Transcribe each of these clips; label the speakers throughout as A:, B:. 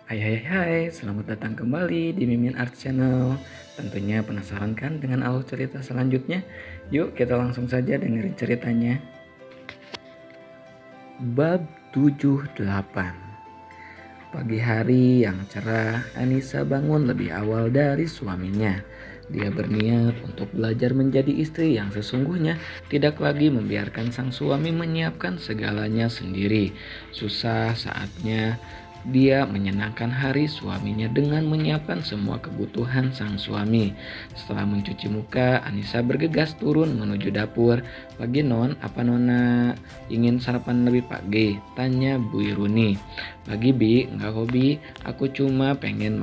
A: Hai, selamat datang kembali di Mimin Art Channel. Tentunya penasaran kan dengan alur cerita selanjutnya? Yuk kita langsung saja dengerin ceritanya. Bab 78. Pagi hari yang cerah, Anissa bangun lebih awal dari suaminya. Dia berniat untuk belajar menjadi istri yang sesungguhnya, tidak lagi membiarkan sang suami menyiapkan segalanya sendiri. Susah saatnya dia menyenangkan hari suaminya dengan menyiapkan semua kebutuhan sang suami. Setelah mencuci muka, Anissa bergegas turun menuju dapur. "Pagi non, apa nona ingin sarapan lebih pagi?" tanya Bu Iruni. "Pagi Bi, enggak hobi, aku cuma pengen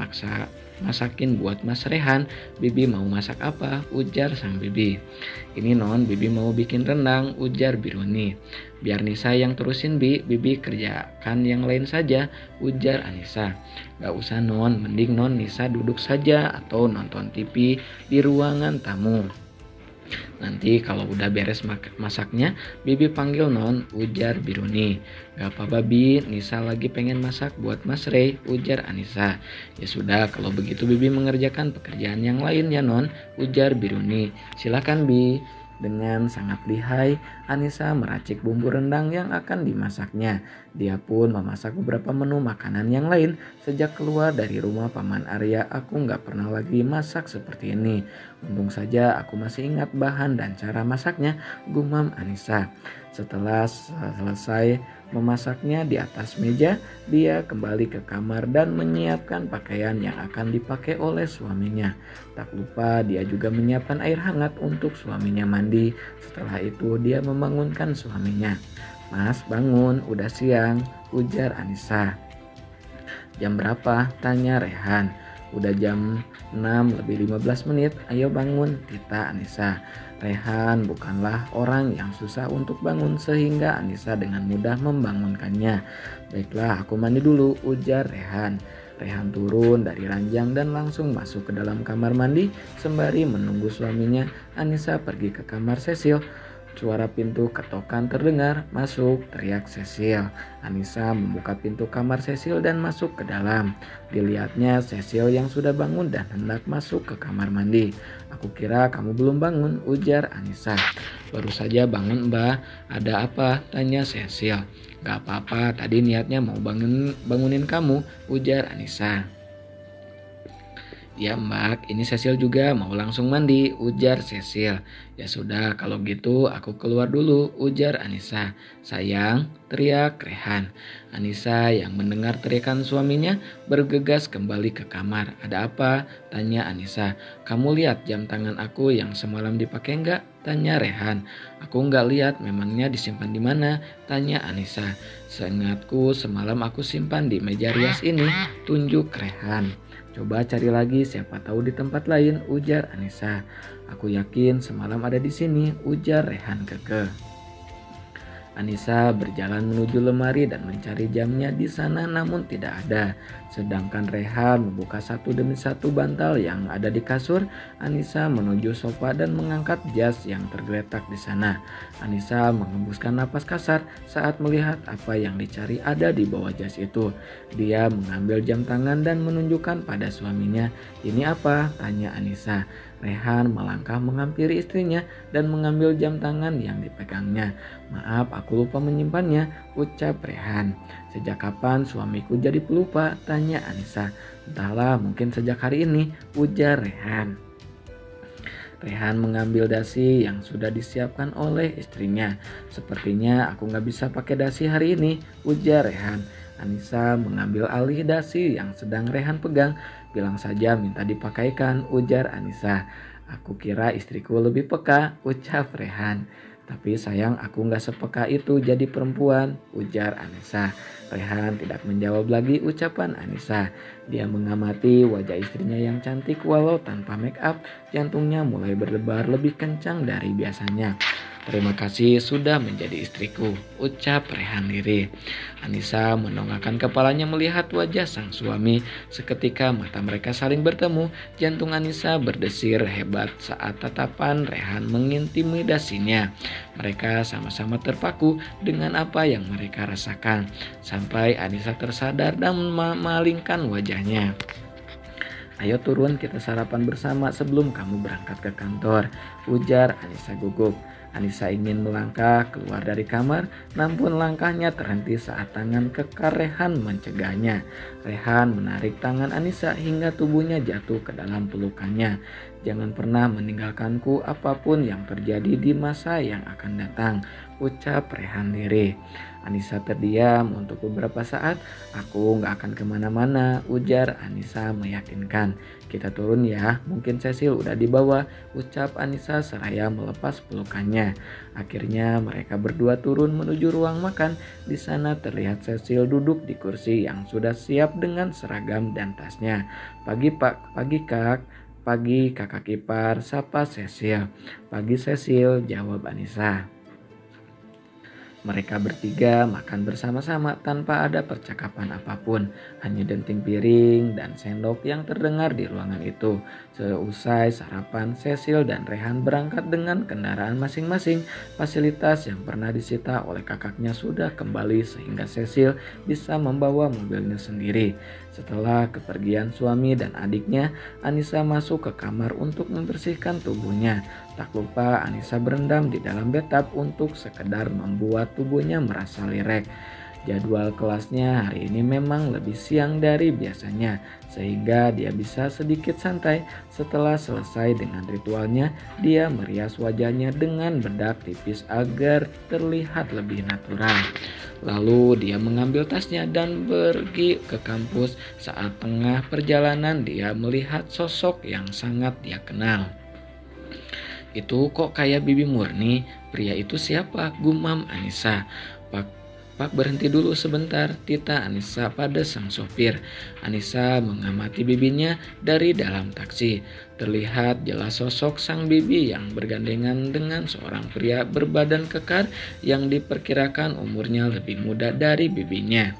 A: masakin buat Mas Rehan. Bibi mau masak apa?" ujar sang bibi. "Ini non, bibi mau bikin rendang," ujar Biruni. "Biar Nisa yang terusin Bi, bibi kerjakan yang lain saja," ujar Anissa. "Gak usah non, mending non Nisa duduk saja atau nonton TV di ruangan tamu. Nanti kalau udah beres masaknya, bibi panggil non," ujar Biruni. "Gak apa-apa Bi, Nisa lagi pengen masak buat Mas Rey," ujar Anissa. "Ya sudah, kalau begitu bibi mengerjakan pekerjaan yang lain ya non," ujar Biruni. "Silakan Bi." Dengan sangat lihai, Anissa meracik bumbu rendang yang akan dimasaknya. Dia pun memasak beberapa menu makanan yang lain. "Sejak keluar dari rumah Paman Arya, aku nggak pernah lagi masak seperti ini. Untung saja aku masih ingat bahan dan cara masaknya," gumam Anissa. Setelah selesai memasaknya di atas meja, dia kembali ke kamar dan menyiapkan pakaian yang akan dipakai oleh suaminya. Tak lupa dia juga menyiapkan air hangat untuk suaminya mandi. Setelah itu dia membangunkan suaminya. "Mas, bangun, udah siang," ujar Anissa. "Jam berapa?" tanya Rehan. "Udah jam 6 lebih 15 menit, ayo bangun," tita Anissa. Rehan bukanlah orang yang susah untuk bangun sehingga Anissa dengan mudah membangunkannya. "Baiklah, aku mandi dulu," ujar Rehan. Rehan turun dari ranjang dan langsung masuk ke dalam kamar mandi sembari menunggu suaminya. Anissa pergi ke kamar Cecil. Suara pintu ketokan terdengar. "Masuk," teriak Cecil. Anissa membuka pintu kamar Cecil dan masuk ke dalam. Dilihatnya Cecil yang sudah bangun dan hendak masuk ke kamar mandi. "Aku kira kamu belum bangun," ujar Anissa. "Baru saja bangun Mbak." "Ada apa?" tanya Cecil. "Gak apa-apa, tadi niatnya mau bangunin kamu," ujar Anissa. "Ya Mbak, ini Cecil juga mau langsung mandi," ujar Cecil. "Ya sudah, kalau gitu aku keluar dulu," ujar Anissa. "Sayang," teriak Rehan. Anissa yang mendengar teriakan suaminya bergegas kembali ke kamar. "Ada apa?" tanya Anissa. "Kamu lihat jam tangan aku yang semalam dipakai enggak?" tanya Rehan. "Aku enggak lihat, memangnya disimpan di mana?" tanya Anissa. "Seingatku semalam aku simpan di meja rias ini," tunjuk Rehan. "Coba cari lagi, siapa tahu di tempat lain," ujar Anissa. "Aku yakin semalam ada di sini," ujar Rehan kekeh. Anissa berjalan menuju lemari dan mencari jamnya di sana namun tidak ada. Sedangkan Rehan membuka satu demi satu bantal yang ada di kasur. Anissa menuju sofa dan mengangkat jas yang tergeletak di sana. Anissa mengembuskan napas kasar saat melihat apa yang dicari ada di bawah jas itu. Dia mengambil jam tangan dan menunjukkan pada suaminya. "Ini apa?" tanya Anissa. Rehan melangkah menghampiri istrinya dan mengambil jam tangan yang dipegangnya. "Maaf, aku lupa menyimpannya," ucap Rehan. "Sejak kapan suamiku jadi pelupa?" tanya Anissa. "Entahlah, mungkin sejak hari ini," ujar Rehan. Rehan mengambil dasi yang sudah disiapkan oleh istrinya. "Sepertinya aku nggak bisa pakai dasi hari ini," ujar Rehan. Anissa mengambil alih dasi yang sedang Rehan pegang. "Bilang saja minta dipakaikan," ujar Anissa. "Aku kira istriku lebih peka," ucap Rehan. "Tapi sayang aku nggak sepeka itu jadi perempuan," ujar Anissa. Rehan tidak menjawab lagi ucapan Anissa. Dia mengamati wajah istrinya yang cantik walau tanpa make up. Jantungnya mulai berdebar lebih kencang dari biasanya. Terima kasih sudah menjadi istriku, ucap Rehan lirih. Anissa mendongakkan kepalanya melihat wajah sang suami. Seketika mata mereka saling bertemu, jantung Anissa berdesir hebat saat tatapan Rehan mengintimidasinya. Mereka sama-sama terpaku dengan apa yang mereka rasakan, sampai Anissa tersadar dan memalingkan wajahnya. Ayo turun kita sarapan bersama sebelum kamu berangkat ke kantor, ujar Anissa gugup. Anissa ingin melangkah keluar dari kamar, namun langkahnya terhenti saat tangan kekar Rehan mencegahnya. Rehan menarik tangan Anissa hingga tubuhnya jatuh ke dalam pelukannya. Jangan pernah meninggalkanku apapun yang terjadi di masa yang akan datang, ucap Rehan lirih. Anissa terdiam untuk beberapa saat. Aku gak akan kemana-mana, ujar Anissa meyakinkan. Kita turun ya, mungkin Cecil udah dibawa, ucap Anissa seraya melepas pelukannya. Akhirnya mereka berdua turun menuju ruang makan. Di sana terlihat Cecil duduk di kursi yang sudah siap dengan seragam dan tasnya. Pagi pak, pagi kak. Pagi kakak ipar, sapa Cecil. Pagi Cecil, jawab Anissa. Mereka bertiga makan bersama-sama tanpa ada percakapan apapun, hanya denting piring dan sendok yang terdengar di ruangan itu. Seusai sarapan, Cecil dan Rehan berangkat dengan kendaraan masing-masing. Fasilitas yang pernah disita oleh kakaknya sudah kembali sehingga Cecil bisa membawa mobilnya sendiri. Setelah kepergian suami dan adiknya, Anissa masuk ke kamar untuk membersihkan tubuhnya. Tak lupa Anissa berendam di dalam bathtub untuk sekedar membuat tubuhnya merasa rileks. Jadwal kelasnya hari ini memang lebih siang dari biasanya, sehingga dia bisa sedikit santai. Setelah selesai dengan ritualnya, dia merias wajahnya dengan bedak tipis agar terlihat lebih natural. Lalu dia mengambil tasnya dan pergi ke kampus. Saat tengah perjalanan dia melihat sosok yang sangat dia kenal. Itu kok kayak Bibi Murni? Pria itu siapa? Gumam Anissa. Pak berhenti dulu sebentar, tita Anissa pada sang sopir. Anissa mengamati bibinya dari dalam taksi. Terlihat jelas sosok sang bibi yang bergandengan dengan seorang pria berbadan kekar yang diperkirakan umurnya lebih muda dari bibinya.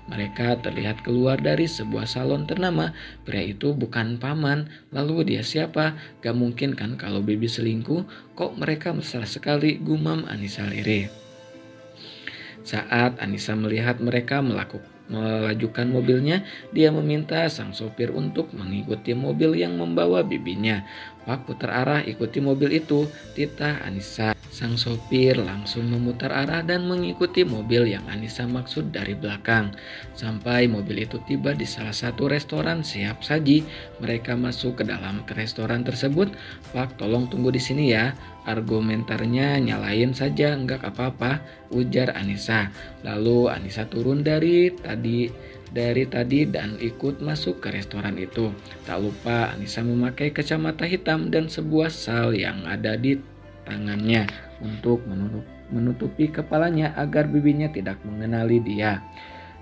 A: Mereka terlihat keluar dari sebuah salon ternama. Pria itu bukan paman. Lalu dia siapa? Gak mungkin kan kalau bibi selingkuh. Kok mereka mesra sekali, gumam Anissa lirih. Saat Anissa melihat mereka melajukan mobilnya, dia meminta sang sopir untuk mengikuti mobil yang membawa bibinya. Pak, putar arah, ikuti mobil itu, titah Anissa. Sang sopir langsung memutar arah dan mengikuti mobil yang Anissa maksud dari belakang. Sampai mobil itu tiba di salah satu restoran siap saji, mereka masuk ke dalam restoran tersebut. Pak, tolong tunggu di sini ya. Argumentarnya nyalain saja, enggak apa-apa, ujar Anissa. Lalu Anissa turun dari tadi dan ikut masuk ke restoran itu. Tak lupa Anissa memakai kacamata hitam dan sebuah sal yang ada di tangannya untuk menutupi kepalanya agar bibinya tidak mengenali dia.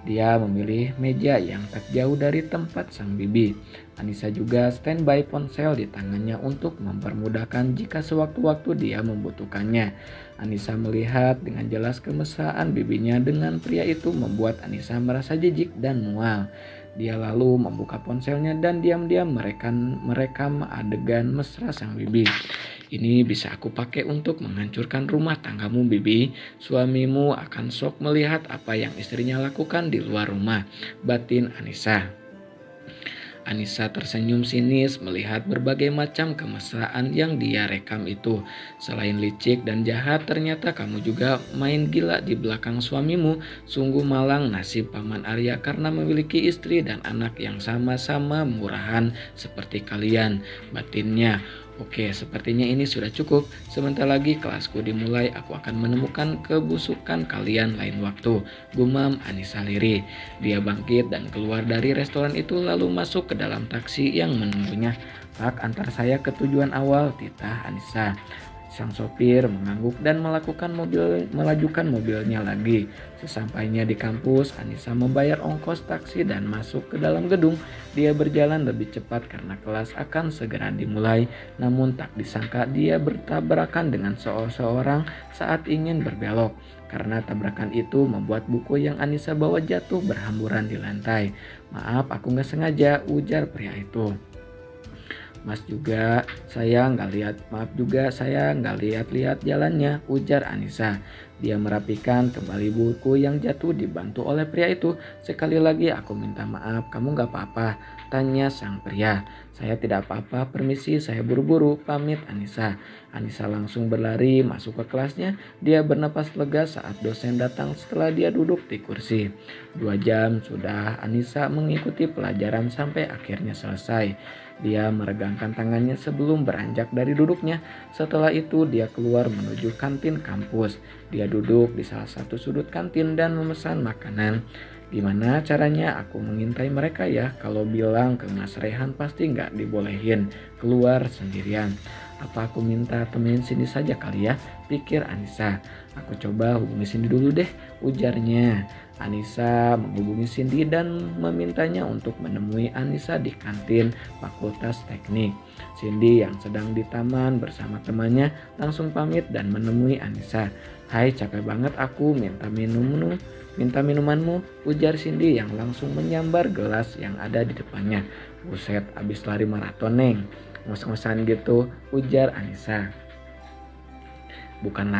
A: Dia memilih meja yang tak jauh dari tempat sang bibi. Anissa juga standby ponsel di tangannya untuk mempermudahkan jika sewaktu-waktu dia membutuhkannya. Anissa melihat dengan jelas kemesraan bibinya dengan pria itu membuat Anissa merasa jijik dan mual. Dia lalu membuka ponselnya dan diam-diam merekam adegan mesra sang bibi. Ini bisa aku pakai untuk menghancurkan rumah tanggamu, Bibi. Suamimu akan shock melihat apa yang istrinya lakukan di luar rumah, batin Anissa. Anissa tersenyum sinis melihat berbagai macam kemesraan yang dia rekam itu. Selain licik dan jahat, ternyata kamu juga main gila di belakang suamimu. Sungguh malang nasib Paman Arya karena memiliki istri dan anak yang sama-sama murahan seperti kalian, batinnya. Oke, sepertinya ini sudah cukup. Sebentar lagi kelasku dimulai. Aku akan menemukan kebusukan kalian lain waktu, gumam Anissa lirih. Dia bangkit dan keluar dari restoran itu lalu masuk ke dalam taksi yang menunggunya. Pak, antar saya ke tujuan awal, titah Anissa. Sang sopir mengangguk dan melajukan mobilnya lagi. Sesampainya di kampus, Anissa membayar ongkos taksi dan masuk ke dalam gedung. Dia berjalan lebih cepat karena kelas akan segera dimulai. Namun tak disangka dia bertabrakan dengan seorang saat ingin berbelok. Karena tabrakan itu membuat buku yang Anissa bawa jatuh berhamburan di lantai. "Maaf, aku nggak sengaja," ujar pria itu. Maaf juga saya nggak lihat jalannya," ujar Anissa. Dia merapikan kembali buku yang jatuh dibantu oleh pria itu. "Sekali lagi aku minta maaf, kamu nggak apa-apa?" tanya sang pria. "Saya tidak apa-apa, permisi, saya buru-buru," pamit Anissa. Anissa langsung berlari masuk ke kelasnya. Dia bernapas lega saat dosen datang setelah dia duduk di kursi. 2 jam sudah Anissa mengikuti pelajaran sampai akhirnya selesai. Dia meregangkan tangannya sebelum beranjak dari duduknya. Setelah itu dia keluar menuju kantin kampus. Dia duduk di salah satu sudut kantin dan memesan makanan. "Gimana caranya aku mengintai mereka ya? Kalau bilang ke Mas Rehan pasti nggak dibolehin keluar sendirian. Apa aku minta temenin Cindy saja kali ya?" pikir Anissa. "Aku coba hubungi Cindy dulu deh," ujarnya. Anissa menghubungi Cindy dan memintanya untuk menemui Anissa di kantin Fakultas Teknik. Cindy yang sedang di taman bersama temannya langsung pamit dan menemui Anissa. "Hai, capek banget aku, minta minumanmu," ujar Cindy yang langsung menyambar gelas yang ada di depannya. "Buset, abis lari maraton neng, ngos-ngosan gitu," ujar Anissa. Bukan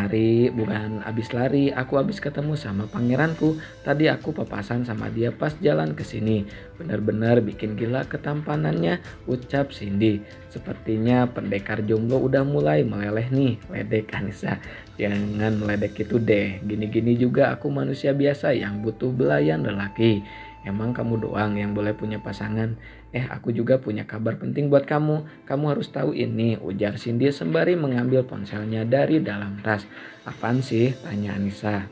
A: abis lari, aku abis ketemu sama pangeranku. Tadi aku papasan sama dia pas jalan ke sini. Bener-bener bikin gila ketampanannya," ucap Cindy. "Sepertinya pendekar jomblo udah mulai meleleh nih," ledek Anissa. "Jangan meledek itu deh, gini-gini juga aku manusia biasa yang butuh belayan lelaki. Emang kamu doang yang boleh punya pasangan? Aku juga punya kabar penting buat kamu. Kamu harus tahu ini," ujar Cindy sembari mengambil ponselnya dari dalam tas. "Apaan sih?" tanya Anissa.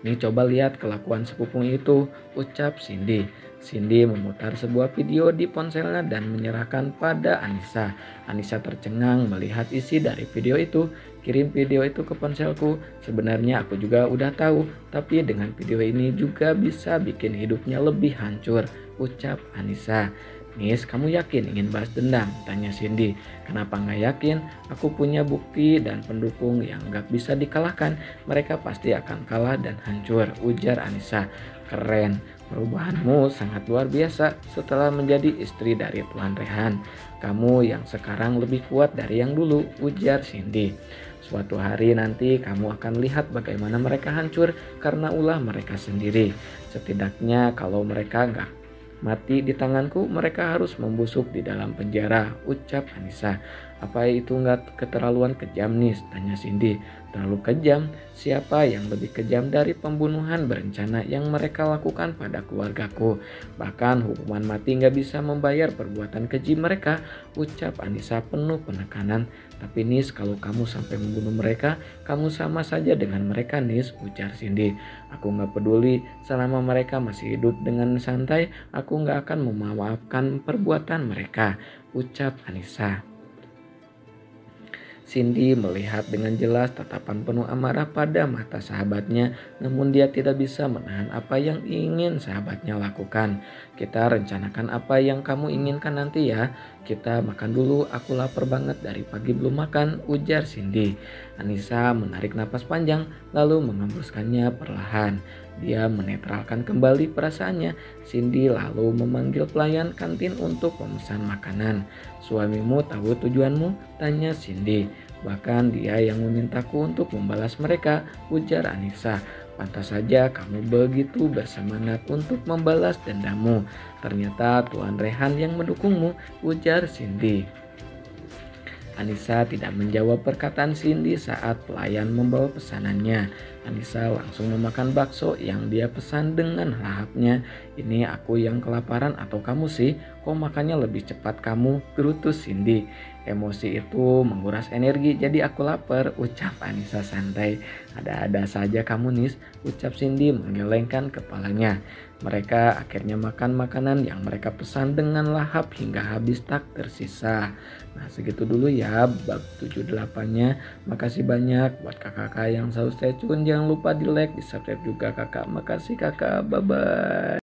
A: "Nih coba lihat kelakuan sepupu itu," ucap Cindy. Cindy memutar sebuah video di ponselnya dan menyerahkan pada Anissa. Anissa tercengang melihat isi dari video itu. "Kirim video itu ke ponselku. Sebenarnya aku juga udah tahu, tapi dengan video ini juga bisa bikin hidupnya lebih hancur," ucap Anissa. "Nis, kamu yakin ingin balas dendam?" tanya Cindy. "Kenapa nggak yakin? Aku punya bukti dan pendukung yang nggak bisa dikalahkan. Mereka pasti akan kalah dan hancur," ujar Anissa. "Keren, perubahanmu sangat luar biasa setelah menjadi istri dari Tuan Rehan. Kamu yang sekarang lebih kuat dari yang dulu," ujar Cindy. "Suatu hari nanti kamu akan lihat bagaimana mereka hancur karena ulah mereka sendiri. Setidaknya kalau mereka nggak mati di tanganku, mereka harus membusuk di dalam penjara," ucap Anissa. "Apa itu nggak keterlaluan kejam nih?" tanya Cindy. "Terlalu kejam? Siapa yang lebih kejam dari pembunuhan berencana yang mereka lakukan pada keluargaku? Bahkan hukuman mati nggak bisa membayar perbuatan keji mereka," ucap Anissa penuh penekanan. "Tapi Nis, kalau kamu sampai membunuh mereka, kamu sama saja dengan mereka Nis," ujar Cindy. "Aku nggak peduli, selama mereka masih hidup dengan santai, aku nggak akan memaafkan perbuatan mereka," ucap Anissa. Cindy melihat dengan jelas tatapan penuh amarah pada mata sahabatnya, namun dia tidak bisa menahan apa yang ingin sahabatnya lakukan. "Kita rencanakan apa yang kamu inginkan nanti ya. Kita makan dulu, aku lapar banget dari pagi belum makan," ujar Cindy. Anissa menarik napas panjang lalu menghembuskannya perlahan. Dia menetralkan kembali perasaannya. Cindy lalu memanggil pelayan kantin untuk memesan makanan. "Suamimu tahu tujuanmu?" tanya Cindy. "Bahkan dia yang memintaku untuk membalas mereka," ujar Anissa. "Pantas saja kamu begitu bersemangat untuk membalas dendammu. Ternyata Tuan Rehan yang mendukungmu," ujar Cindy. Anissa tidak menjawab perkataan Cindy saat pelayan membawa pesanannya. Anissa langsung memakan bakso yang dia pesan dengan lahapnya. "Ini aku yang kelaparan atau kamu sih? Kok makannya lebih cepat kamu?" gerutu Cindy. Emosi itu menguras energi, jadi aku lapar, ucap Anissa santai. Ada-ada saja kamu Nis, ucap Cindy menggelengkan kepalanya. Mereka akhirnya makan makanan yang mereka pesan dengan lahap hingga habis tak tersisa. Nah segitu dulu ya bab 78-nya. Makasih banyak buat kakak-kakak yang selalu stay tune. Jangan lupa di like, di subscribe juga kakak. Makasih kakak, bye-bye.